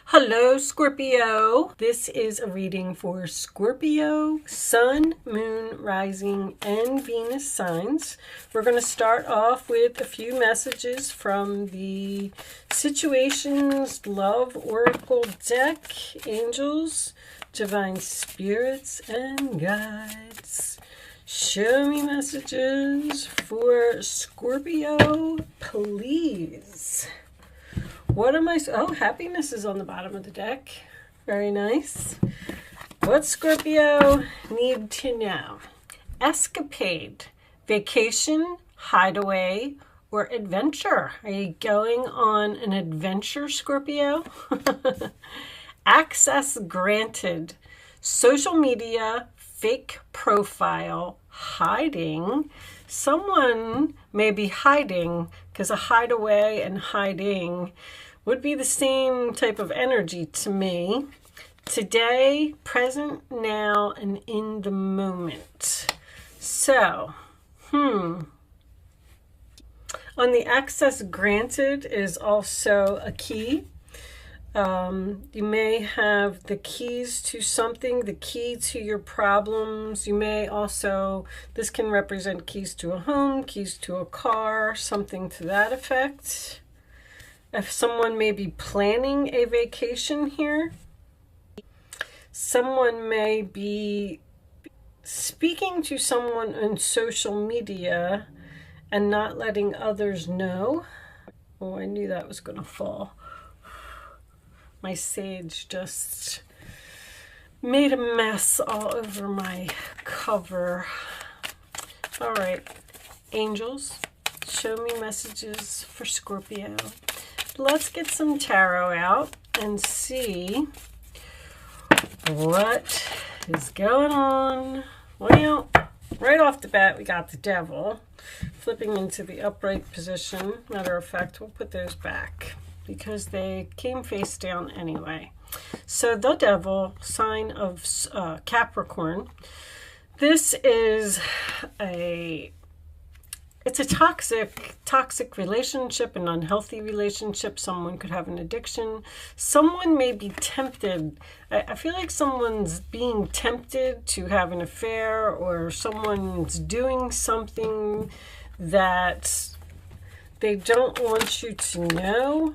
Hello, Scorpio. This is a reading for Scorpio, Sun, Moon, Rising, and Venus signs. We're going to start off with a few messages from the Situations Love Oracle deck, angels, divine spirits, and guides. Show me messages for Scorpio, please. What am I... Oh, happiness is on the bottom of the deck. Very nice. What Scorpio need to know? Escapade, vacation, hideaway, or adventure. Are you going on an adventure, Scorpio? Access granted. Social media, fake profile, hiding. Someone may be hiding because a hideaway and hiding would be the same type of energy to me. Today, present, now, and in the moment. So, on the access granted is also a key. You may have the keys to something, the key to your problems. You may also, this can represent keys to a home, keys to a car, something to that effect. If someone may be planning a vacation here, someone may be speaking to someone on social media and not letting others know. Oh, I knew that was going to fall. My sage just made a mess all over my cover. All right, angels, show me messages for Scorpio. Let's get some tarot out and see what is going on. Well, right off the bat, we got the devil flipping into the upright position. Matter of fact, we'll put those back because they came face down anyway. So the devil, sign of Capricorn. This is it's a toxic relationship, an unhealthy relationship. Someone could have an addiction. Someone may be tempted. I feel like someone's being tempted to have an affair, or someone's doing something that they don't want you to know.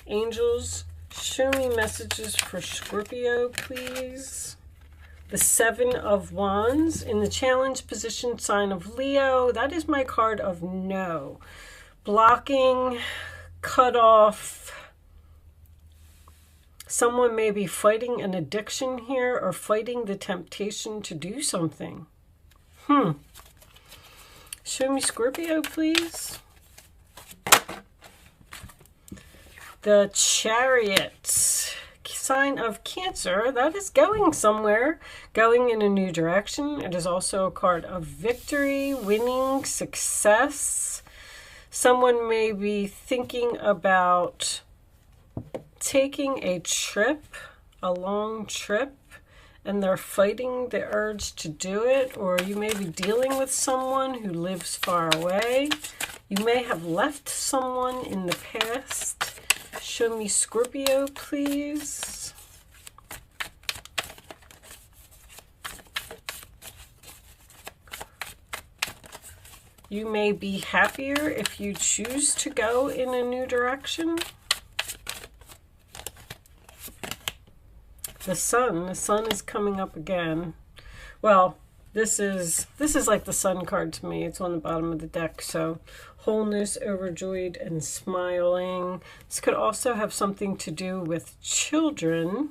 Angels, show me messages for Scorpio, please. The Seven of Wands in the challenge position, sign of Leo. That is my card of no. Blocking, cut off. Someone may be fighting an addiction here or fighting the temptation to do something. Show me Scorpio, please. The Chariot, sign of Cancer. That is going somewhere, going in a new direction. It is also a card of victory, winning, success. Someone may be thinking about taking a trip, a long trip, and they're fighting the urge to do it, or you may be dealing with someone who lives far away. You may have left someone in the past. Show me Scorpio, please. You may be happier if you choose to go in a new direction. The sun is coming up again. Well, this is like the sun card to me. It's on the bottom of the deck. So wholeness, overjoyed, and smiling. This could also have something to do with children.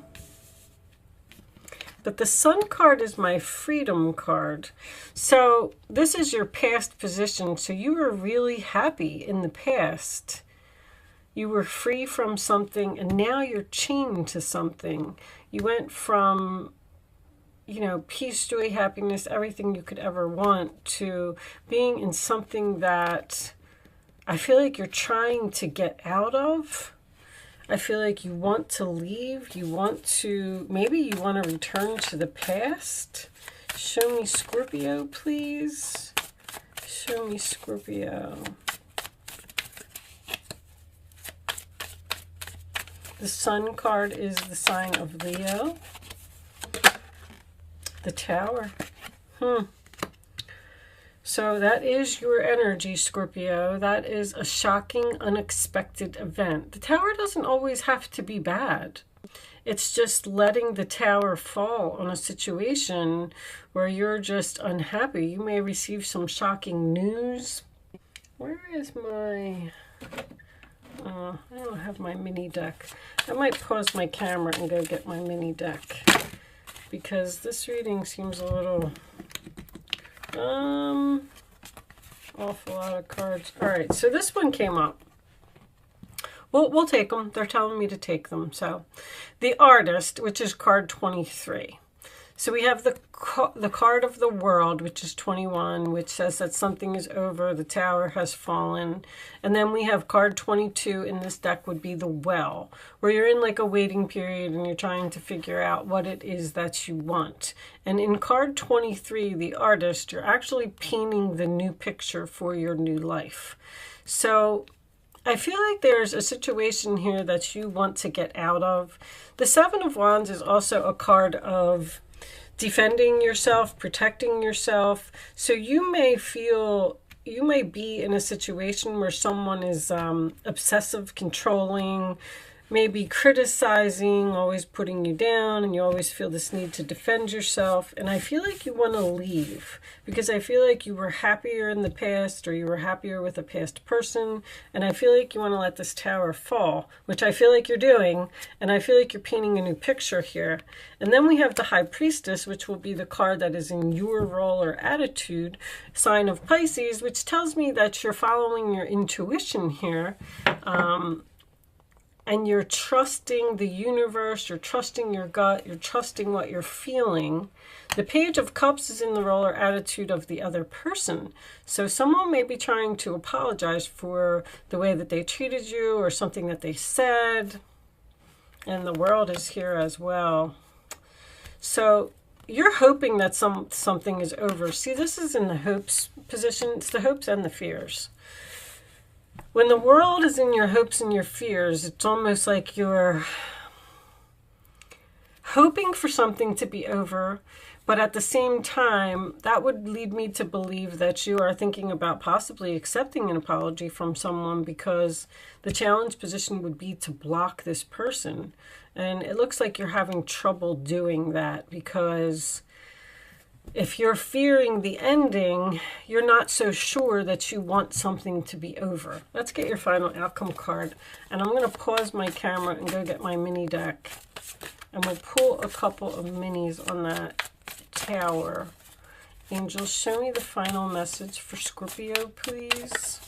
But the sun card is my freedom card. So this is your past position. So you were really happy in the past. You were free from something, and now you're chained to something. You went from, peace, joy, happiness, everything you could ever want, to being in something that I feel like you're trying to get out of. I feel like you want to leave. Maybe you want to return to the past. Show me Scorpio, please. Show me Scorpio. The Sun card is the sign of Leo. The Tower. So that is your energy, Scorpio. That is a shocking, unexpected event. The Tower doesn't always have to be bad. It's just letting the Tower fall on a situation where you're just unhappy. You may receive some shocking news. Where is my... I don't have my mini deck. I might pause my camera and go get my mini deck, because this reading seems a little... awful lot of cards. All right, so this one came up. We'll take them. They're telling me to take them. So the Artist, which is card 23. So we have the card of the World, which is 21, which says that something is over, the Tower has fallen. And then we have card 22 in this deck would be the Well, where you're in like a waiting period and you're trying to figure out what it is that you want. And in card 23, the Artist, you're actually painting the new picture for your new life. So I feel like there's a situation here that you want to get out of. The Seven of Wands is also a card of defending yourself, protecting yourself. So you may be in a situation where someone is obsessive, controlling, maybe criticizing, always putting you down, and you always feel this need to defend yourself. And I feel like you want to leave, because I feel like you were happier in the past, or you were happier with a past person, and I feel like you want to let this Tower fall, which I feel like you're doing, and I feel like you're painting a new picture here. And then we have the High Priestess, which will be the card that is in your role or attitude, sign of Pisces, which tells me that you're following your intuition here. And you're trusting the universe, you're trusting your gut, you're trusting what you're feeling. The Page of Cups is in the role or attitude of the other person. So someone may be trying to apologize for the way that they treated you or something that they said. And the World is here as well. So you're hoping that something is over. See, this is in the hopes position. It's the hopes and the fears. When the World is in your hopes and your fears, it's almost like you're hoping for something to be over, but at the same time, that would lead me to believe that you are thinking about possibly accepting an apology from someone, because the challenge position would be to block this person. And it looks like you're having trouble doing that, because if you're fearing the ending, you're not so sure that you want something to be over. Let's get your final outcome card. And I'm going to pause my camera and go get my mini deck. And we'll pull a couple of minis on that Tower. Angels, show me the final message for Scorpio, please.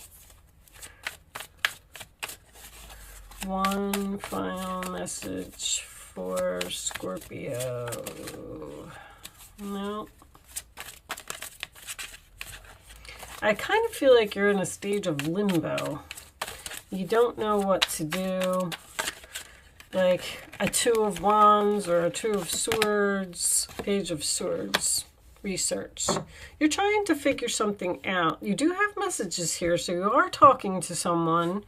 One final message for Scorpio. No. I kind of feel like you're in a stage of limbo. You don't know what to do. Like a Two of Wands or a Two of Swords, Page of Swords. Research. You're trying to figure something out. You do have messages here, so you are talking to someone.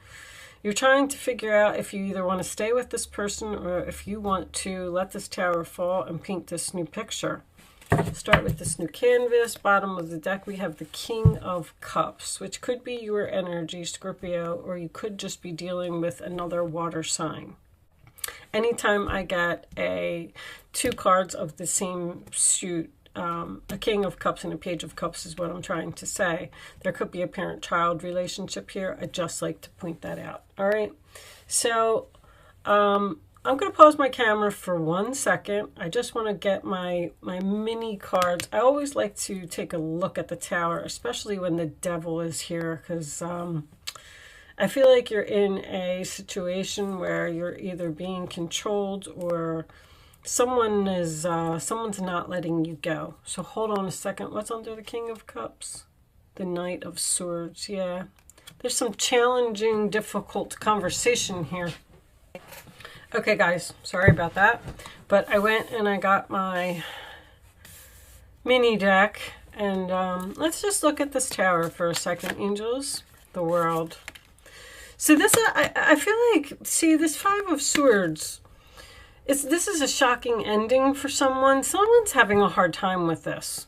You're trying to figure out if you either want to stay with this person or if you want to let this Tower fall and paint this new picture. Start with this new canvas. Bottom of the deck, we have the King of Cups, which could be your energy, Scorpio, or you could just be dealing with another water sign. Anytime I get two cards of the same suit, a King of Cups and a Page of Cups is what I'm trying to say. There could be a parent-child relationship here. I'd just like to point that out. All right. So I'm going to pause my camera for 1 second. I just want to get my mini cards. I always like to take a look at the Tower, especially when the Devil is here, because I feel like you're in a situation where you're either being controlled or someone's not letting you go. So hold on a second. What's under the King of Cups? The Knight of Swords. Yeah. There's some challenging, difficult conversation here. Okay, guys. Sorry about that. But I went and I got my mini deck. And let's just look at this Tower for a second, angels. The World. So this, I feel like, see, this Five of Swords, this is a shocking ending for someone. Someone's having a hard time with this.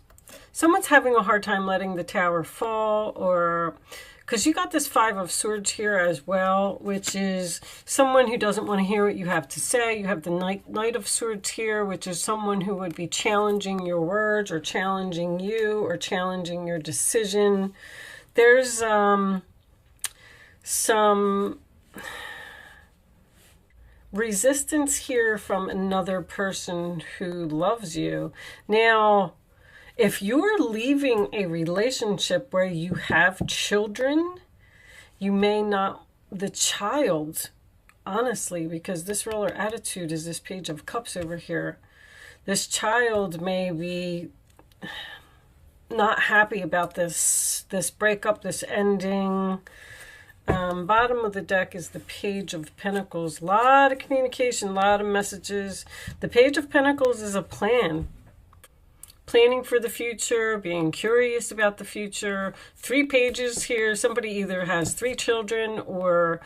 Someone's having a hard time letting the tower fall, or because you got this Five of Swords here as well, which is someone who doesn't want to hear what you have to say. You have the Knight of Swords here, which is someone who would be challenging your words or challenging you or challenging your decision. There's some resistance here from another person who loves you. Now, if you're leaving a relationship where you have children, you may not, the child, honestly, because this ruler attitude is this Page of Cups over here. This child may be not happy about this breakup, this ending. Bottom of the deck is the Page of Pentacles. A lot of communication, a lot of messages. The Page of Pentacles is a plan. Planning for the future, being curious about the future. 3 pages here. Somebody either has 3 children, or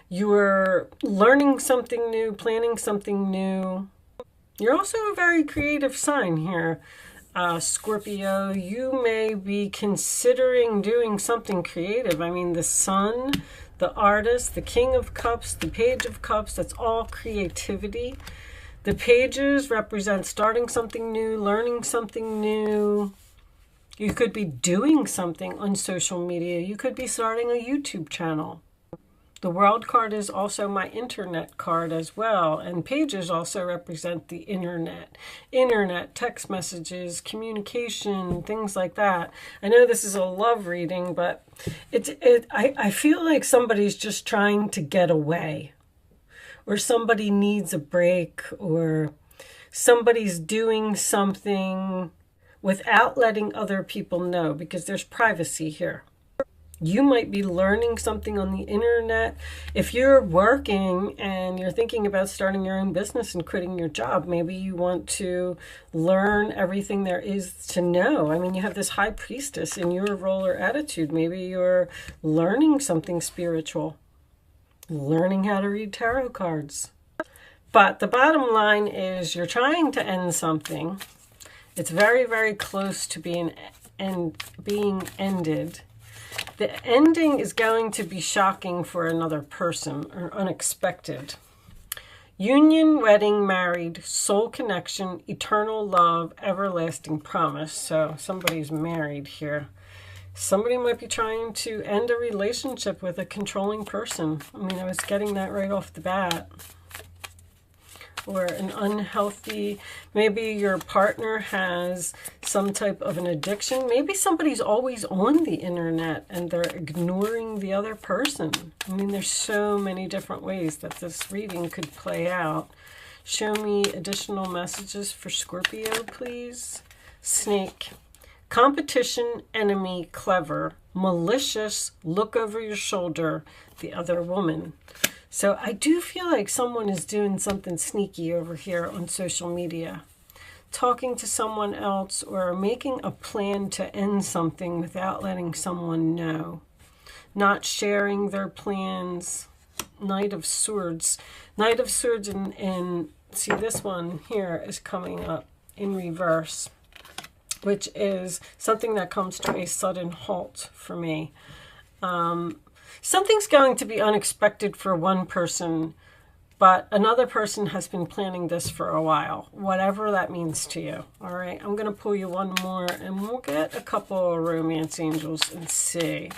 you're learning something new, planning something new. You're also a very creative sign here, Scorpio. You may be considering doing something creative. I mean, the Sun, the artist, the King of Cups, the Page of Cups, that's all creativity. The pages represent starting something new, learning something new. You could be doing something on social media. You could be starting a YouTube channel. The World card is also my internet card as well. And pages also represent the internet. Internet, text messages, communication, things like that. I know this is a love reading, but I feel like somebody's just trying to get away. Or somebody needs a break, or somebody's doing something without letting other people know, because there's privacy here. You might be learning something on the internet. If you're working and you're thinking about starting your own business and quitting your job, maybe you want to learn everything there is to know. I mean, you have this High Priestess in your ruler attitude. Maybe you're learning something spiritual. Learning how to read tarot cards. But the bottom line is you're trying to end something. It's very, very close to being ended. The ending is going to be shocking for another person, or unexpected. Union, wedding, married, soul connection, eternal love, everlasting promise. So somebody's married here. Somebody might be trying to end a relationship with a controlling person. I mean, I was getting that right off the bat. Or an unhealthy, maybe your partner has some type of an addiction. Maybe somebody's always on the internet and they're ignoring the other person. I mean, there's so many different ways that this reading could play out. Show me additional messages for Scorpio, please. Snake. Competition, enemy, clever, malicious, look over your shoulder, the other woman. So I do feel like someone is doing something sneaky over here on social media. Talking to someone else or making a plan to end something without letting someone know. Not sharing their plans. Knight of Swords. Knight of Swords and see, this one here is coming up in reverse, which is something that comes to a sudden halt for me. Something's going to be unexpected for one person, but another person has been planning this for a while, whatever that means to you. All right, I'm going to pull you one more, and we'll get a couple of romance angels and see.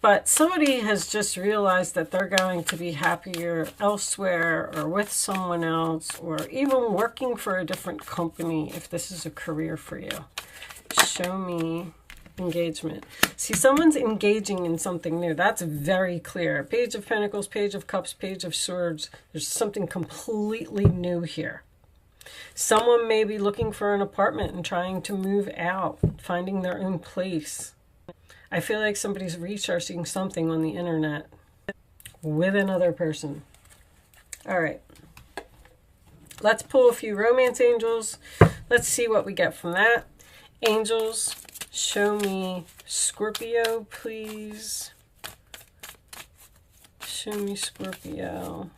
But somebody has just realized that they're going to be happier elsewhere, or with someone else, or even working for a different company if this is a career for you. Show me engagement. See, someone's engaging in something new. That's very clear. Page of Pentacles, Page of Cups, Page of Swords. There's something completely new here. Someone may be looking for an apartment and trying to move out, finding their own place. I feel like somebody's researching something on the internet with another person. All right. Let's pull a few romance angels. Let's see what we get from that. Angels, show me Scorpio, please. Show me Scorpio.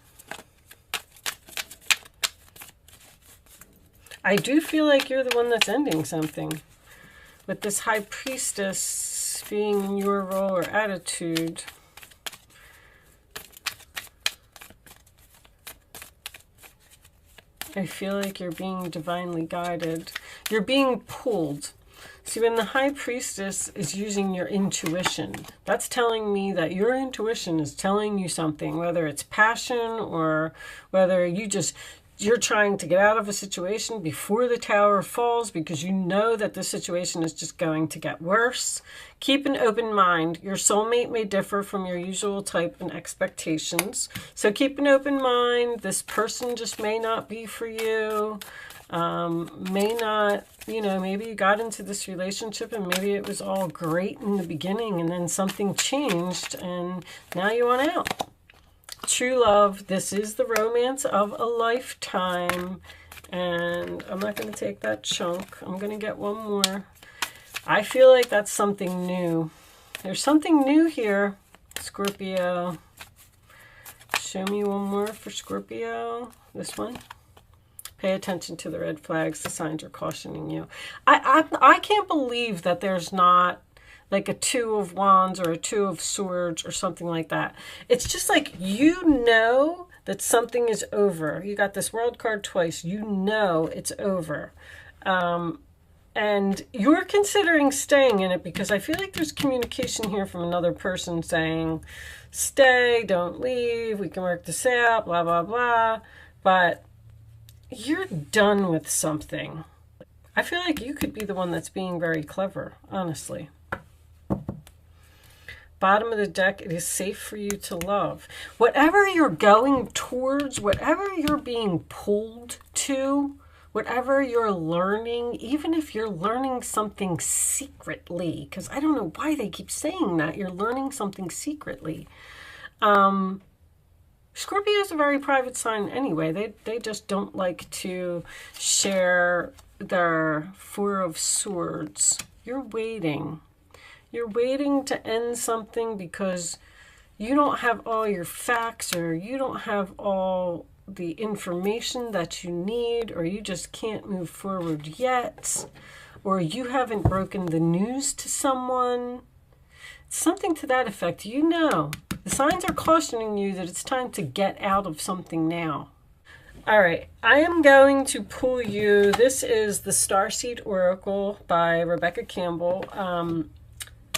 I do feel like you're the one that's ending something. With this High Priestess being in your role or attitude. I feel like you're being divinely guided. You're being pulled. See, when the High Priestess is using your intuition, that's telling me that your intuition is telling you something, whether it's passion or whether you're trying to get out of a situation before the tower falls because you know that the situation is just going to get worse. Keep an open mind. Your soulmate may differ from your usual type and expectations. So keep an open mind. This person just may not be for you. May not, maybe you got into this relationship and maybe it was all great in the beginning and then something changed and now you want out. True love, this is the romance of a lifetime. And I'm not going to take that chunk. I'm going to get one more. I feel like that's something new. There's something new here, Scorpio. Show me one more for Scorpio. This one. Pay attention to the red flags. The signs are cautioning you. I can't believe that there's not like a Two of Wands or a Two of Swords or something like that. It's just like that something is over. You got this World card twice. It's over. And you're considering staying in it because I feel like there's communication here from another person saying, stay, don't leave, we can work this out, blah, blah, blah. But you're done with something. I feel like you could be the one that's being very clever, honestly. Bottom of the deck, it is safe for you to love. Whatever you're going towards, whatever you're being pulled to, whatever you're learning, even if you're learning something secretly, because I don't know why they keep saying that, you're learning something secretly. Scorpio is a very private sign anyway. They just don't like to share their Four of Swords. You're waiting. You're waiting to end something because you don't have all your facts or you don't have all the information that you need, or you just can't move forward yet, or you haven't broken the news to someone. Something to that effect. The signs are cautioning you that it's time to get out of something now. All right, I am going to pull you. This is the Starseed Oracle by Rebecca Campbell.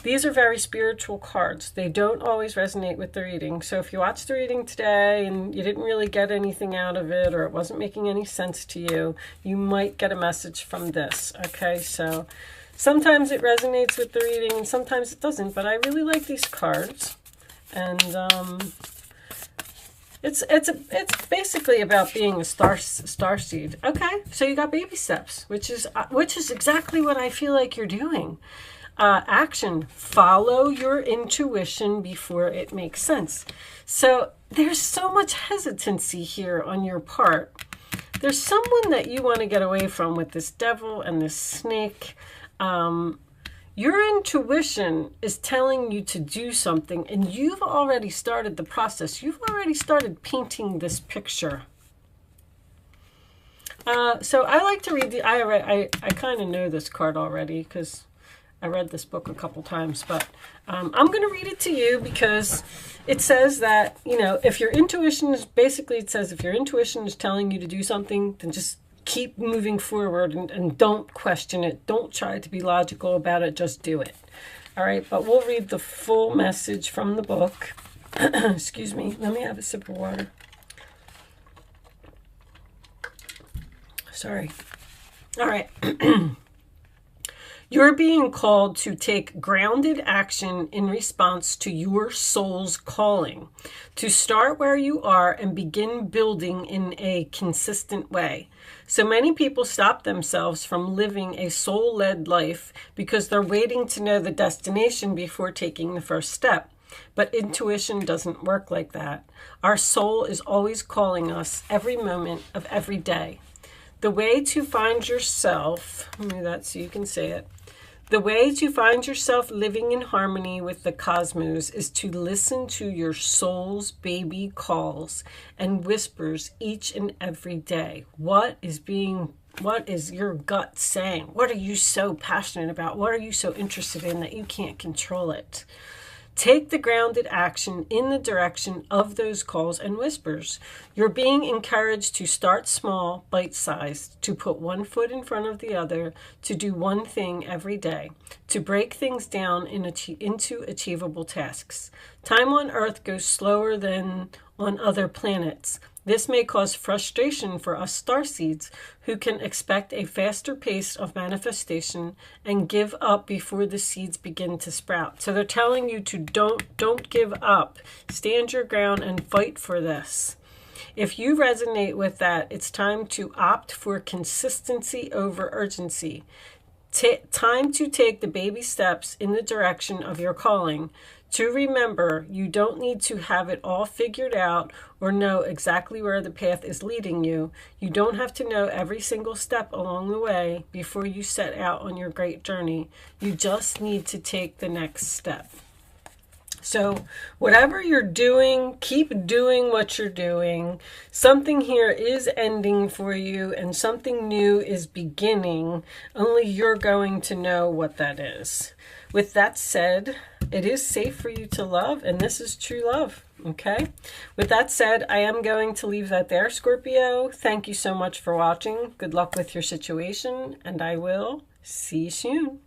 These are very spiritual cards. They don't always resonate with the reading. So if you watched the reading today and you didn't really get anything out of it, or it wasn't making any sense to you, you might get a message from this. Okay, so sometimes it resonates with the reading and sometimes it doesn't, but I really like these cards. And it's basically about being a starseed. Okay, so you got baby steps, which is exactly what I feel like you're doing. Action. Follow your intuition before it makes sense. So there's so much hesitancy here on your part. There's someone that you want to get away from with this devil and this snake. Your intuition is telling you to do something, and you've already started the process. You've already started painting this picture. So I like to read I kind of know this card already because I read this book a couple times, but I'm going to read it to you because it says that, if your intuition is, basically it says if your intuition is telling you to do something, then just keep moving forward and don't question it. Don't try to be logical about it. Just do it. All right, but we'll read the full message from the book. Excuse me. Let me have a sip of water. Sorry. All right. You're being called to take grounded action in response to your soul's calling, to start where you are and begin building in a consistent way. So many people stop themselves from living a soul-led life because they're waiting to know the destination before taking the first step. But intuition doesn't work like that. Our soul is always calling us every moment of every day. The way to find yourself, let me do that so you can say it. The way to find yourself living in harmony with the cosmos is to listen to your soul's baby calls and whispers each and every day. What is your gut saying? What are you so passionate about? What are you so interested in that you can't control it? Take the grounded action in the direction of those calls and whispers. You're being encouraged to start small, bite-sized, to put one foot in front of the other, to do one thing every day, to break things down into achievable tasks. Time on Earth goes slower than on other planets. This may cause frustration for us starseeds who can expect a faster pace of manifestation and give up before the seeds begin to sprout. So they're telling you to don't give up. Stand your ground and fight for this. If you resonate with that, it's time to opt for consistency over urgency. Time to take the baby steps in the direction of your calling. To remember, you don't need to have it all figured out or know exactly where the path is leading you. You don't have to know every single step along the way before you set out on your great journey. You just need to take the next step. So whatever you're doing, keep doing what you're doing. Something here is ending for you and something new is beginning. Only you're going to know what that is. With that said, it is safe for you to love, and this is true love. Okay? With that said, I am going to leave that there, Scorpio. Thank you so much for watching. Good luck with your situation, and I will see you soon.